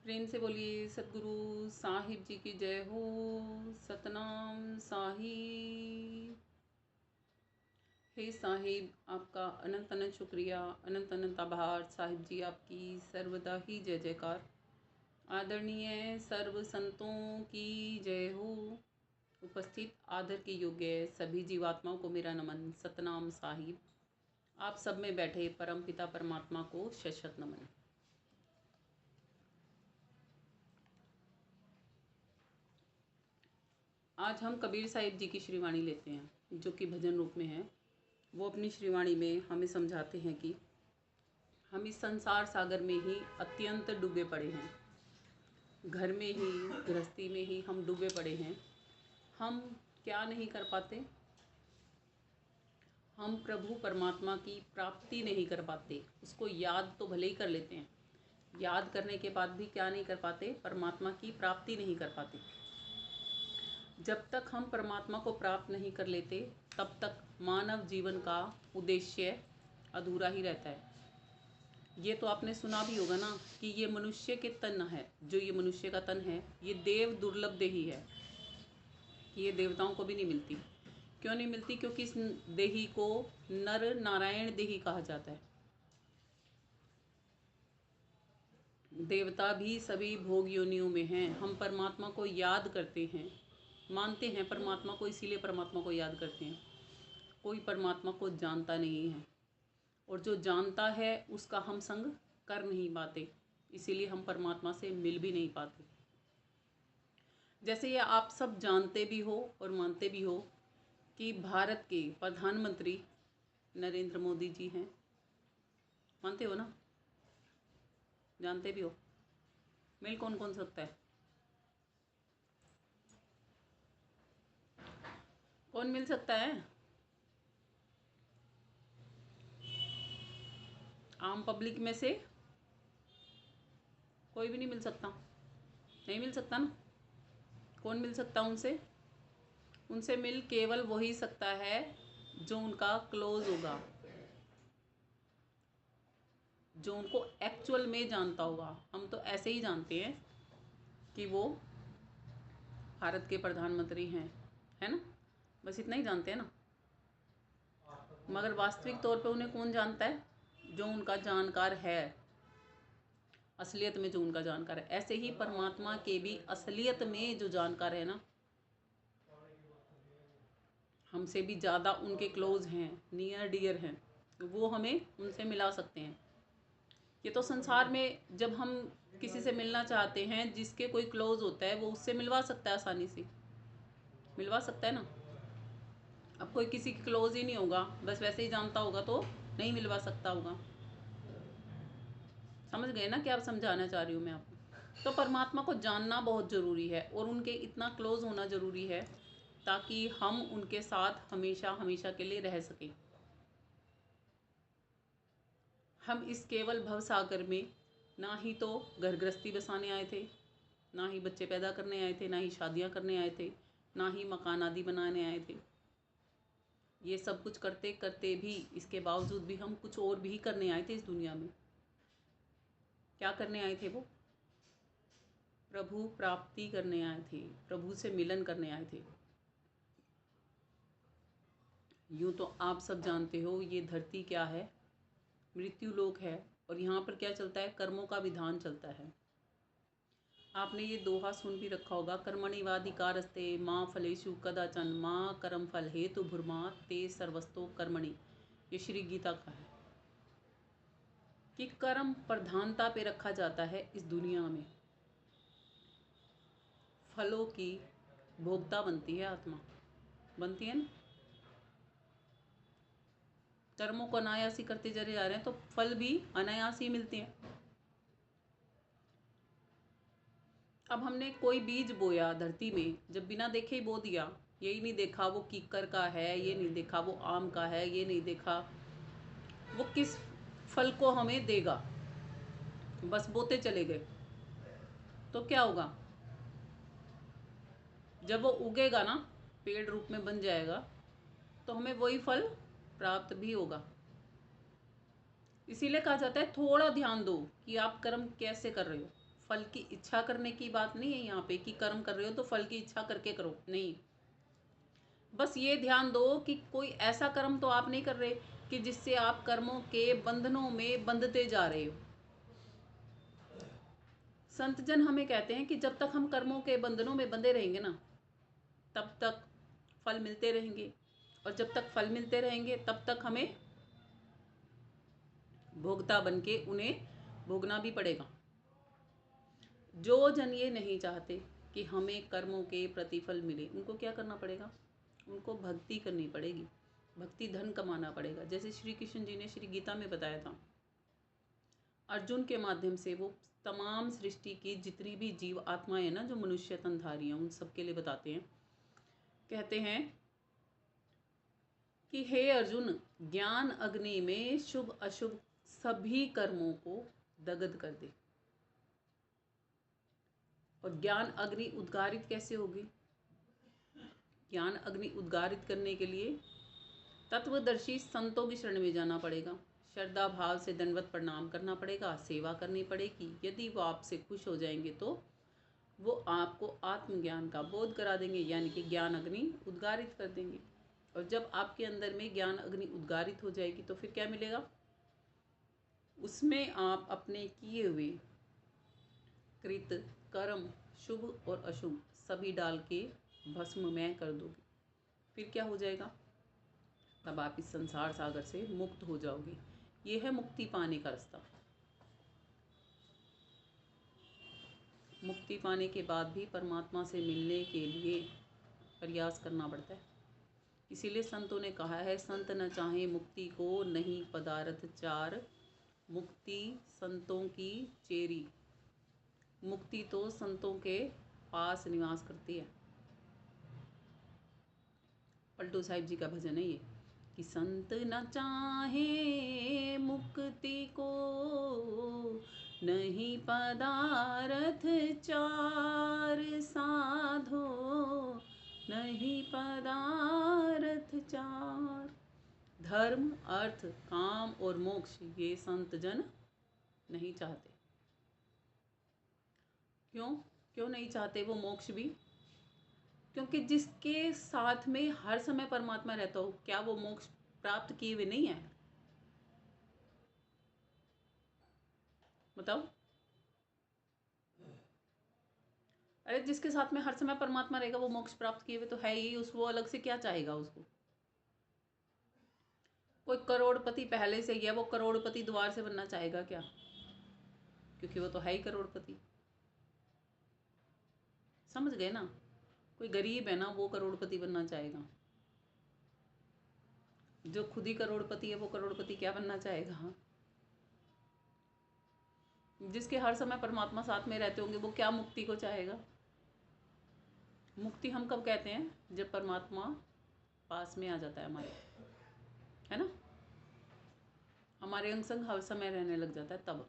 प्रेम से बोलिए सतगुरु साहिब जी की जय हो। सतनाम साहिब। हे साहिब, आपका अनंत अनंत शुक्रिया, अनंत अनंत आभार। साहिब जी आपकी सर्वदा ही जय जयकार। आदरणीय सर्व संतों की जय हो। उपस्थित आदर के योग्य सभी जीवात्माओं को मेरा नमन। सतनाम साहिब। आप सब में बैठे परम पिता परमात्मा को शत शत नमन। आज हम कबीर साहिब जी की श्रीवाणी लेते हैं, जो कि भजन रूप में है। वो अपनी श्रीवाणी में हमें समझाते हैं कि हम इस संसार सागर में ही अत्यंत डूबे पड़े हैं। घर में ही, गृहस्थी में ही हम डूबे पड़े हैं। हम क्या नहीं कर पाते? हम प्रभु परमात्मा की प्राप्ति नहीं कर पाते। उसको याद तो भले ही कर लेते हैं, याद करने के बाद भी क्या नहीं कर पाते? परमात्मा की प्राप्ति नहीं कर पाते। जब तक हम परमात्मा को प्राप्त नहीं कर लेते, तब तक मानव जीवन का उद्देश्य अधूरा ही रहता है। ये तो आपने सुना भी होगा ना कि ये मनुष्य के तन है, जो ये मनुष्य का तन है, ये देव दुर्लभ देही है कि ये देवताओं को भी नहीं मिलती। क्यों नहीं मिलती? क्योंकि इस देही को नर नारायण देही कहा जाता है। देवता भी सभी भोग योनियों में हैं। हम परमात्मा को याद करते हैं, मानते हैं परमात्मा को, इसीलिए परमात्मा को याद करते हैं। कोई परमात्मा को जानता नहीं है, और जो जानता है उसका हम संग कर नहीं पाते, इसीलिए हम परमात्मा से मिल भी नहीं पाते। जैसे ये आप सब जानते भी हो और मानते भी हो कि भारत के प्रधानमंत्री नरेंद्र मोदी जी हैं। मानते हो ना? जानते भी हो। मिल कौन कौन सकता है? कौन मिल सकता है? आम पब्लिक में से कोई भी नहीं मिल सकता। नहीं मिल सकता ना? कौन मिल सकता उनसे? उनसे मिल केवल वही सकता है जो उनका क्लोज होगा, जो उनको एक्चुअल में जानता होगा। हम तो ऐसे ही जानते हैं कि वो भारत के प्रधानमंत्री हैं, है ना? बस इतना ही जानते हैं ना। मगर वास्तविक तौर पे उन्हें कौन जानता है? जो उनका जानकार है, असलियत में जो उनका जानकार है। ऐसे ही परमात्मा के भी असलियत में जो जानकार है ना, हमसे भी ज़्यादा उनके क्लोज हैं, नियर डियर हैं, वो हमें उनसे मिला सकते हैं। ये तो संसार में जब हम किसी से मिलना चाहते हैं, जिसके कोई क्लोज होता है, वो उससे मिलवा सकता है, आसानी से मिलवा सकता है ना। अब कोई किसी के क्लोज ही नहीं होगा, बस वैसे ही जानता होगा, तो नहीं मिलवा सकता होगा। समझ गए ना क्या आप समझाना चाह रही हूँ मैं आपको? तो परमात्मा को जानना बहुत ज़रूरी है, और उनके इतना क्लोज होना ज़रूरी है ताकि हम उनके साथ हमेशा हमेशा के लिए रह सकें। हम इस केवल भव सागर में ना ही तो घर गृहस्थी बसाने आए थे, ना ही बच्चे पैदा करने आए थे, ना ही शादियां करने आए थे, ना ही मकान आदि बनाने आए थे। ये सब कुछ करते करते भी, इसके बावजूद भी हम कुछ और भी करने आए थे इस दुनिया में। क्या करने आए थे वो? प्रभु प्राप्ति करने आए थे, प्रभु से मिलन करने आए थे। यूँ तो आप सब जानते हो ये धरती क्या है? मृत्यु लोक है। और यहाँ पर क्या चलता है? कर्मों का विधान चलता है। आपने ये दोहा सुन भी रखा होगा, कर्मणिवाधिकारस्ते माँ फलेषु कदाचन माँ कर्म फल हेतु भूर्मा ते सर्वस्तो कर्मणि। ये श्री गीता का है कि कर्म प्रधानता पे रखा जाता है इस दुनिया में। फलों की भोक्ता बनती है आत्मा, बनती है ना। कर्मों को अनायासी करते चले जा रहे हैं तो फल भी अनायासी मिलते हैं। अब हमने कोई बीज बोया धरती में, जब बिना देखे ही बो दिया, यही नहीं देखा वो कीकर का है, ये नहीं देखा वो आम का है, ये नहीं देखा वो किस फल को हमें देगा, बस बोते चले गए, तो क्या होगा? जब वो उगेगा ना, पेड़ रूप में बन जाएगा, तो हमें वही फल प्राप्त भी होगा। इसीलिए कहा जाता है थोड़ा ध्यान दो कि आप कर्म कैसे कर रहे हो, फल की इच्छा करने की बात नहीं है यहाँ पे कि कर्म कर रहे हो तो फल की इच्छा करके करो, नहीं। बस ये ध्यान दो कि कोई ऐसा कर्म तो आप नहीं कर रहे कि जिससे आप कर्मों के बंधनों में बंधते जा रहे हो। संत जन हमें कहते हैं कि जब तक हम कर्मों के बंधनों में बंधे रहेंगे ना, तब तक फल मिलते रहेंगे, और जब तक फल मिलते रहेंगे तब तक हमें भोक्ता बन के उन्हें भोगना भी पड़ेगा। जो जन ये नहीं चाहते कि हमें कर्मों के प्रतिफल मिले, उनको क्या करना पड़ेगा? उनको भक्ति करनी पड़ेगी, भक्ति धन कमाना पड़ेगा। जैसे श्री कृष्ण जी ने श्री गीता में बताया था, अर्जुन के माध्यम से वो तमाम सृष्टि की जितनी भी जीव आत्माएं हैं ना, जो मनुष्य तनधारी हैं, उन सबके लिए बताते हैं। कहते हैं कि हे अर्जुन, ज्ञान अग्नि में शुभ अशुभ सभी कर्मों को दग्ध कर दे। और ज्ञान अग्नि उद्गारित कैसे होगी? ज्ञान अग्नि उद्गारित करने के लिए तत्वदर्शी संतों की शरण में जाना पड़ेगा, श्रद्धा भाव से दंडवत प्रणाम करना पड़ेगा, सेवा करनी पड़ेगी। यदि वो आपसे खुश हो जाएंगे तो वो आपको आत्मज्ञान का बोध करा देंगे, यानी कि ज्ञान अग्नि उद्गारित कर देंगे। और जब आपके अंदर में ज्ञान अग्नि उद्गारित हो जाएगी तो फिर क्या मिलेगा? उसमें आप अपने किए हुए कृत कर्म शुभ और अशुभ सभी डाल के भस्ममय कर दोगे। फिर क्या हो जाएगा? तब आप इस संसार सागर से मुक्त हो जाओगे। ये है मुक्ति पाने का रास्ता। मुक्ति पाने के बाद भी परमात्मा से मिलने के लिए प्रयास करना पड़ता है। इसीलिए संतों ने कहा है, संत न चाहे मुक्ति को, नहीं पदारथ चार, मुक्ति संतों की चेरी। मुक्ति तो संतों के पास निवास करती है। पलटू साहिब जी का भजन है ये, कि संत न चाहे मुक्ति को, नहीं पदारथ चार, साधो नहीं पदारथ चार। धर्म, अर्थ, काम और मोक्ष ये संत जन नहीं चाहते। क्यों नहीं चाहते वो मोक्ष भी? क्योंकि जिसके साथ में हर समय परमात्मा रहता हो, क्या वो मोक्ष प्राप्त किए हुए नहीं है? बताओ। अरे जिसके साथ में हर समय परमात्मा रहेगा वो मोक्ष प्राप्त किए हुए तो है ही। वो अलग से क्या चाहेगा उसको? कोई करोड़पति पहले से ही है, वो करोड़पति द्वार से बनना चाहेगा क्या? क्योंकि वो तो है ही करोड़पति। समझ गए ना? कोई गरीब है ना, वो करोड़पति बनना चाहेगा। जो खुद ही करोड़पति है वो करोड़पति क्या बनना चाहेगा? जिसके हर समय परमात्मा साथ में रहते होंगे वो क्या मुक्ति को चाहेगा? मुक्ति हम कब कहते हैं? जब परमात्मा पास में आ जाता है हमारे, है ना, हमारे अंग संग हर समय रहने लग जाता है तब।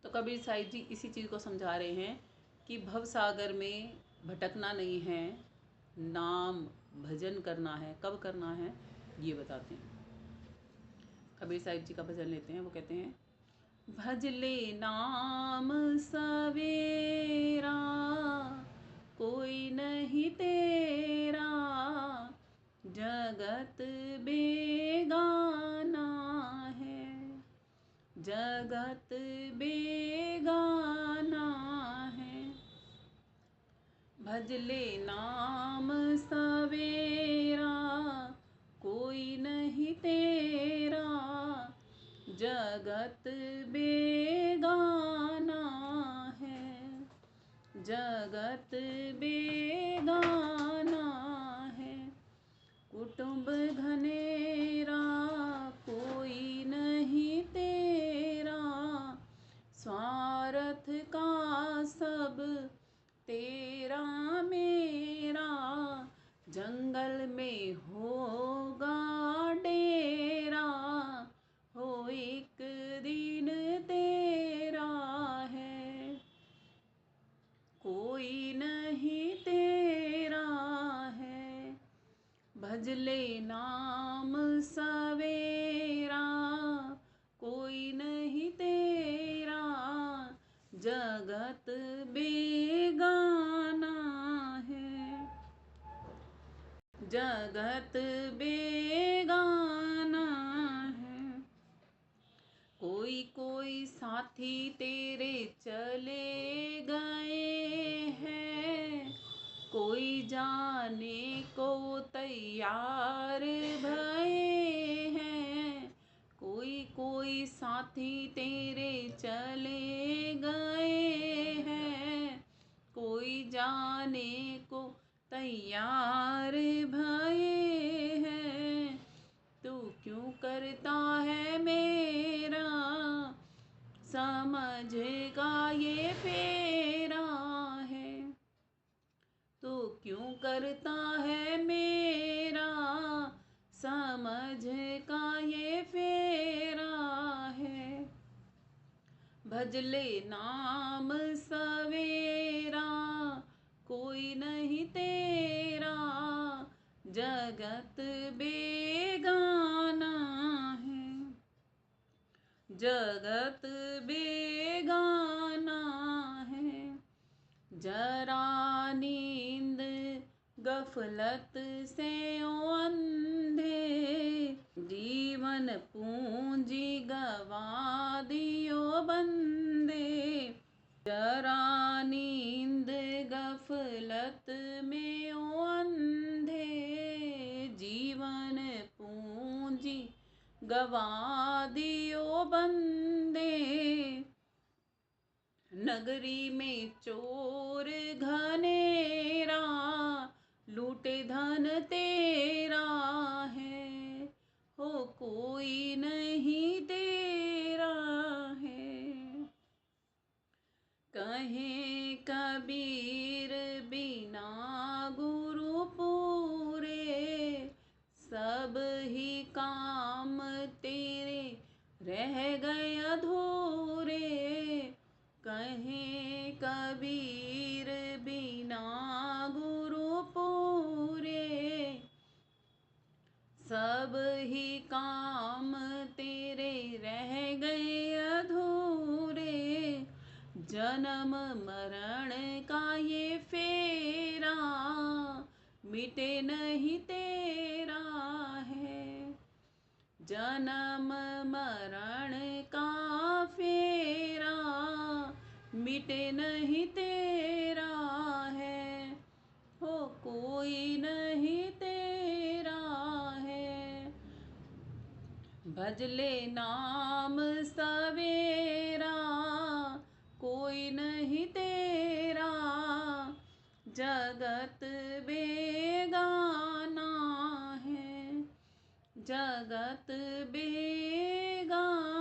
तो कबीर साहिब जी इसी चीज़ को समझा रहे हैं कि भव सागर में भटकना नहीं है, नाम भजन करना है। कब करना है ये बताते हैं। कबीर साहिब जी का भजन लेते हैं। वो कहते हैं, भज ले नाम सवेरा, कोई नहीं तेरा, जगत बेगाना है, जगत बेगाना है। भज ले नाम सवेरा, कोई नहीं तेरा, जगत बेगाना है, जगत बेगाना है। कुटुंब घनेरा, कोई नहीं तेरा, स्वार्थ का सब तेरा मेरा, जंगल में होगा डेरा, हो एक दिन तेरा है, कोई नहीं तेरा है। भज ले नाम सवेरा, कोई नहीं तेरा, जगत बेगाना है, जगत बेगाना है। कोई कोई साथी तेरे चले गए हैं, कोई जाने को तैयार भये हैं। कोई कोई साथी तेरे चले गए हैं, कोई जाने को तैयार भये हैं। तू क्यों करता है मेरा समझेगा ये फेरा है। तू क्यों करता है मेरा समझ का ये फेरा है। भजले नाम सवेरा कोई नहीं तेरा, जगत बेगाना है, जगत बेगाना है। जरा नींद गफलत से ओ अंधे, जीवन पूंजी गवा दियो बंदे। जरा नींद गफलत में ओ अंधे, जीवन पूंजी गवा दियो बंदे। नगरी में चोर घनेरा, लूटे धन तेरा है, हो कोई नहीं तेरा है। कहे कबीर बिना गुरु पूरे, सब ही काम तेरे रह गए अधूरे। कहे कबीर बिना गुरु पूरे, सब ही काम तेरे रह गए अधूरे। जन्म मरण का ये फेरा मिटे नहीं तेरा है, जन्म मरण का फेरा मिटे नहीं तेरा है, हो कोई नहीं तेरा है। भजले नाम सवेरा कोई नहीं तेरा, जगत बेगाना है, जगत बेगाना।